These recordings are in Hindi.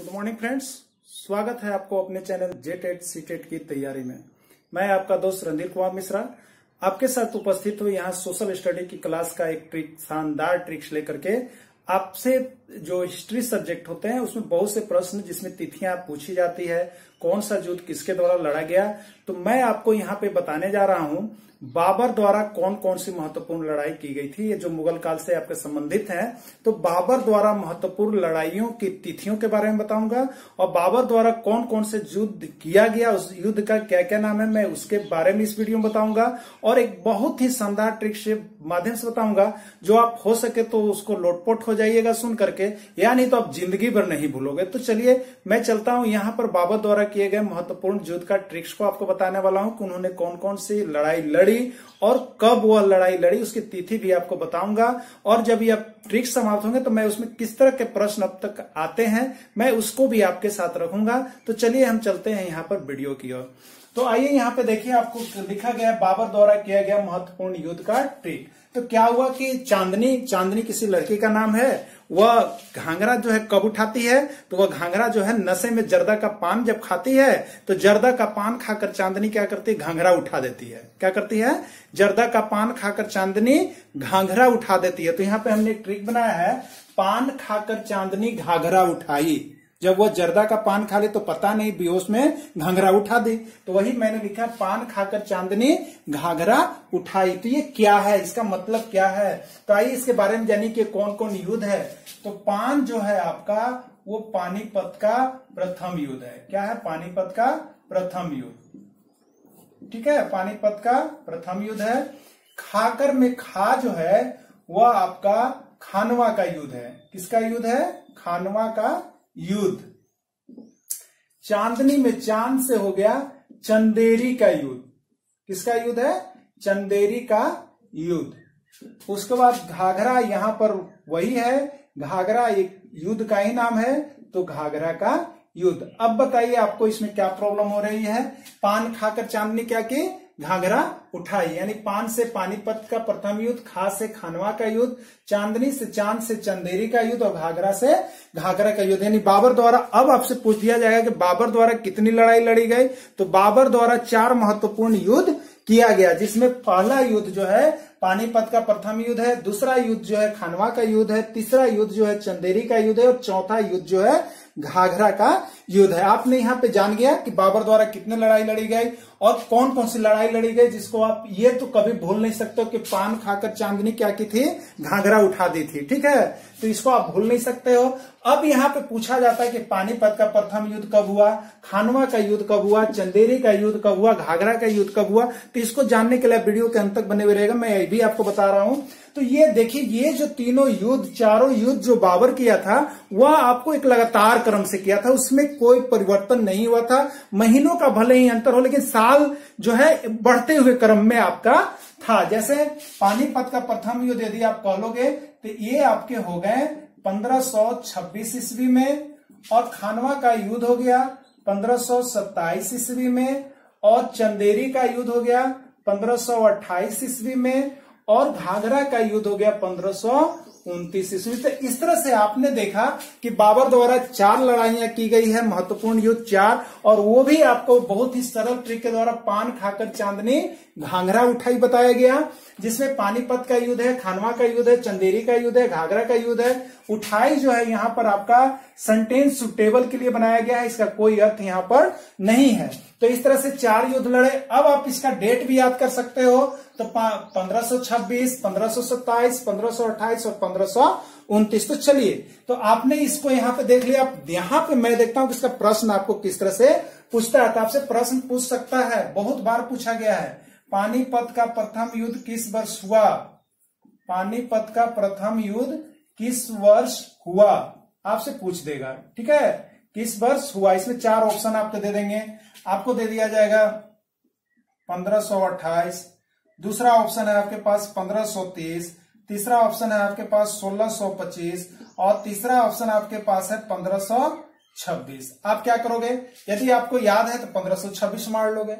गुड मॉर्निंग फ्रेंड्स, स्वागत है आपको अपने चैनल जेटेट सीटेट की तैयारी में। मैं आपका दोस्त रणधीर कुमार मिश्रा आपके साथ उपस्थित हूँ यहाँ सोशल स्टडी की क्लास का एक शानदार ट्रिक्स लेकर के। आपसे जो हिस्ट्री सब्जेक्ट होते हैं उसमें बहुत से प्रश्न जिसमें तिथियां पूछी जाती है, कौन सा युद्ध किसके द्वारा लड़ा गया, तो मैं आपको यहाँ पे बताने जा रहा हूँ बाबर द्वारा कौन कौन सी महत्वपूर्ण लड़ाई की गई थी। ये जो मुगल काल से आपके संबंधित हैं, तो बाबर द्वारा महत्वपूर्ण लड़ाइयों की तिथियों के बारे में बताऊंगा और बाबर द्वारा कौन कौन से युद्ध किया गया, उस युद्ध का क्या क्या नाम है, मैं उसके बारे में इस वीडियो में बताऊंगा। और एक बहुत ही शानदार ट्रिक के माध्यम से बताऊंगा जो आप हो सके तो उसको लोटपोट हो जाइएगा सुन करके, या नहीं तो आप जिंदगी भर नहीं भूलोगे। तो चलिए मैं चलता हूं यहाँ पर बाबर द्वारा किए गए महत्वपूर्ण युद्ध का ट्रिक्स को आपको बताने वाला हूं कि उन्होंने कौन कौन सी लड़ाई लड़ी और कब वह लड़ाई लड़ी, उसकी तिथि भी आपको बताऊंगा। और जब ये ट्रिक्स समाप्त होंगे तो मैं उसमें किस तरह के प्रश्न अब तक आते हैं मैं उसको भी आपके साथ रखूंगा। तो चलिए हम चलते हैं यहाँ पर वीडियो की ओर। तो आइए यहाँ पे देखिए, आपको लिखा गया बाबर द्वारा किया गया महत्वपूर्ण युद्ध का ट्रिक। तो क्या हुआ कि चांदनी किसी लड़की का नाम है। वह घाघरा जो है कब उठाती है, तो वह घाघरा जो है नशे में जर्दा का पान जब खाती है तो जर्दा का पान खाकर चांदनी क्या करती है, घाघरा उठा देती है। क्या करती है, जर्दा का पान खाकर चांदनी घाघरा उठा देती है। तो यहाँ पे हमने एक ट्रिक बनाया है, पान खाकर चांदनी घाघरा उठाई। जब वो जर्दा का पान खा ले तो पता नहीं बेहोश में घाघरा उठा दी, तो वही मैंने लिखा पान खाकर चांदनी घाघरा उठाई। तो ये क्या है, इसका मतलब क्या है, तो आइए इसके बारे में जानिए कि कौन कौन युद्ध है। तो पान जो है आपका वो पानीपत का प्रथम युद्ध है। क्या है, पानीपत का प्रथम युद्ध। ठीक है, पानीपत का प्रथम युद्ध है। खाकर में खा जो है वह आपका खानवा का युद्ध है। किसका युद्ध है, खानवा का युद्ध। चांदनी में चांद से हो गया चंदेरी का युद्ध। किसका युद्ध है, चंदेरी का युद्ध। उसके बाद घाघरा, यहां पर वही है, घाघरा एक युद्ध का ही नाम है, तो घाघरा का युद्ध। अब बताइए आपको इसमें क्या प्रॉब्लम हो रही है। पान खाकर चांदनी क्या की, घाघरा उठाई, यानी पान से पानीपत का प्रथम युद्ध, खा से खानवा का युद्ध, चांदनी से चांद से चंदेरी का युद्ध और घाघरा से घाघरा का युद्ध। यानी बाबर द्वारा, अब आपसे पूछ दिया जाएगा कि बाबर द्वारा कितनी लड़ाई लड़ी गई, तो बाबर द्वारा 4 महत्वपूर्ण युद्ध किया गया, जिसमें पहला युद्ध जो है पानीपत का प्रथम युद्ध है, दूसरा युद्ध जो है खानवा का युद्ध है, तीसरा युद्ध जो है चंदेरी का युद्ध है और चौथा युद्ध जो है घाघरा का युद्ध है। आपने यहाँ पे जान गया कि बाबर द्वारा कितने लड़ाई लड़ी गई और कौन कौन सी लड़ाई लड़ी गई, जिसको आप ये तो कभी भूल नहीं सकते हो कि पान खाकर चांदनी क्या की थी, घाघरा उठा दी थी। ठीक है, तो इसको आप भूल नहीं सकते हो। अब यहाँ पे पूछा जाता है कि पानीपत का प्रथम युद्ध कब हुआ, खानवा का युद्ध कब हुआ, चंदेरी का युद्ध कब हुआ, घाघरा का युद्ध कब हुआ। तो इसको जानने के लिए वीडियो के अंत तक बने हुए रहेगा, मैं ये भी आपको बता रहा हूं। तो ये देखिए, ये जो तीनों युद्ध, चारों युद्ध जो बाबर किया था वह आपको एक लगातार क्रम से किया था, उसमें कोई परिवर्तन नहीं हुआ था। महीनों का भले ही अंतर हो लेकिन साल जो है बढ़ते हुए क्रम में आपका था। जैसे पानीपत का प्रथम युद्ध यदि आप कह लोगे तो ये आपके हो गए 1526 ईस्वी में, और खानवा का युद्ध हो गया 1527 ईस्वी में, और चंदेरी का युद्ध हो गया 1528 ईस्वी में, और घाघरा का युद्ध हो गया 1529 ईस्वी। तो इस तरह से आपने देखा कि बाबर द्वारा 4 लड़ाइयां की गई है, महत्वपूर्ण युद्ध 4, और वो भी आपको बहुत ही सरल ट्रिक के द्वारा पान खाकर चांदनी घाघरा उठाई बताया गया, जिसमें पानीपत का युद्ध है, खानवा का युद्ध है, चंदेरी का युद्ध है, घाघरा का युद्ध है। उठाई जो है यहाँ पर आपका सेंटेंस सुटेबल के लिए बनाया गया है, इसका कोई अर्थ यहाँ पर नहीं है। तो इस तरह से 4 युद्ध लड़े। अब आप इसका डेट भी याद कर सकते हो, तो 1526, 1527, 1528 और 1529। तो चलिए, तो आपने इसको यहाँ पे देख लिया। अब यहाँ पे मैं देखता हूं कि इसका प्रश्न आपको किस तरह से पूछता है। तो आपसे प्रश्न पूछ सकता है, बहुत बार पूछा गया है, पानीपत का प्रथम युद्ध किस वर्ष हुआ, पानीपत का प्रथम युद्ध किस वर्ष हुआ, आपसे पूछ देगा। ठीक है, किस वर्ष हुआ। इसमें 4 ऑप्शन आपको दे देंगे। आपको दे दिया जाएगा 1528, दूसरा ऑप्शन है आपके पास 1530, तीसरा ऑप्शन है आपके पास 1625 और तीसरा ऑप्शन आपके पास है 1526। आप क्या करोगे, यदि आपको याद है तो 1526 मार लोगे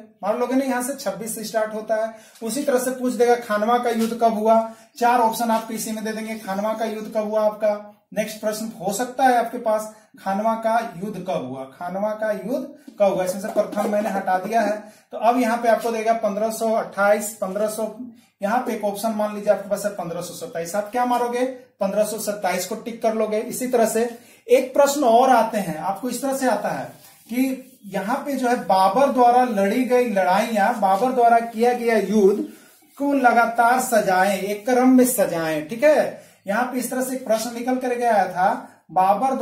नहीं, यहां से 26 से स्टार्ट होता है। उसी तरह से पूछ देगा खानवा का युद्ध कब हुआ, 4 ऑप्शन आपको इसी में दे देंगे। खानवा का युद्ध कब हुआ आपका नेक्स्ट प्रश्न हो सकता है आपके पास, खानवा का युद्ध कब हुआ? खानवा का युद्ध कब हुआ? इसमें से प्रथम मैंने हटा दिया है, तो अब यहाँ पे आपको देगा 1528, 1500, यहाँ पे एक ऑप्शन मान लीजिए आपके पास है 1527। आप क्या मारोगे? 1527 को टिक कर लोगे। इसी तरह से एक प्रश्न और आते हैं आपको, इस तरह से आता है कि यहाँ पे जो है बाबर द्वारा लड़ी गई लड़ाइयां, बाबर द्वारा किया गया युद्ध को लगातार सजाएं, एक क्रम में सजाएं। ठीक है, यहां पे इस तरह से एक प्रश्न निकल करके आया था, बाबर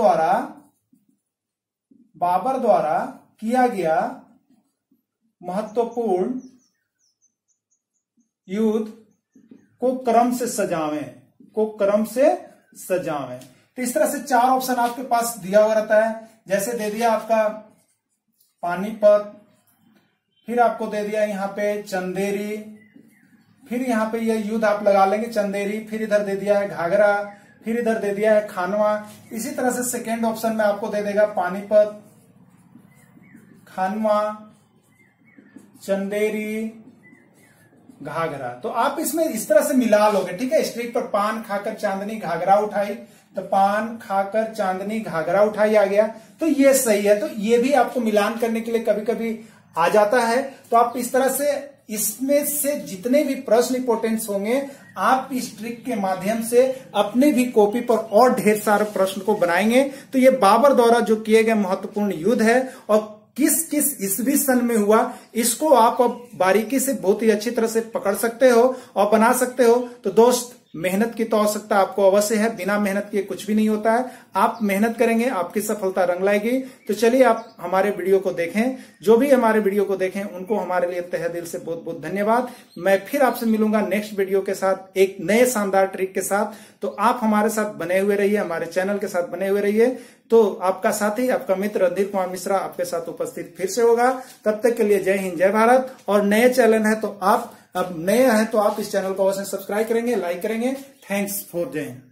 द्वारा किया गया महत्वपूर्ण युद्ध को क्रम से सजावें, तो इस तरह से 4 ऑप्शन आपके पास दिया हुआ रहता है। जैसे दे दिया आपका पानीपत, फिर आपको दे दिया यहाँ पे चंदेरी, फिर यहाँ पे ये युद्ध आप लगा लेंगे चंदेरी, फिर इधर दे दिया है घाघरा, फिर इधर दे दिया है खानवा। इसी तरह से सेकेंड ऑप्शन में आपको दे देगा पानीपत, खानवा, चंदेरी, घाघरा। तो आप इसमें इस तरह से मिला लोगे। ठीक है, स्ट्रीट पर पान खाकर चांदनी घाघरा उठाई, तो पान खाकर चांदनी घाघरा उठाई आ गया, तो ये सही है। तो ये भी आपको मिलान करने के लिए कभी कभी आ जाता है। तो आप इस तरह से इसमें से जितने भी प्रश्न इंपोर्टेंस होंगे, आप इस ट्रिक के माध्यम से अपने भी कॉपी पर और ढेर सारे प्रश्न को बनाएंगे। तो ये बाबर द्वारा जो किए गए महत्वपूर्ण युद्ध है और किस किस ईस्वी सन में हुआ, इसको आप अब बारीकी से बहुत ही अच्छी तरह से पकड़ सकते हो और बना सकते हो। तो दोस्त, मेहनत की तो आवश्यकता आपको अवश्य है, बिना मेहनत किए कुछ भी नहीं होता है। आप मेहनत करेंगे, आपकी सफलता रंग लाएगी। तो चलिए आप हमारे वीडियो को देखें, जो भी हमारे वीडियो को देखें उनको हमारे लिए तहे दिल से बहुत बहुत धन्यवाद। मैं फिर आपसे मिलूंगा नेक्स्ट वीडियो के साथ, एक नए शानदार ट्रिक के साथ। तो आप हमारे साथ बने हुए रहिए, हमारे चैनल के साथ बने हुए रहिए। तो आपका साथी, आपका मित्र रणधीर कुमार मिश्रा आपके साथ उपस्थित फिर से होगा। तब तक के लिए जय हिंद, जय भारत। और नए चैनल है तो आप, अब नए हैं तो आप इस चैनल को अवश्य सब्सक्राइब करेंगे, लाइक करेंगे। थैंक्स फॉर जय हिंद।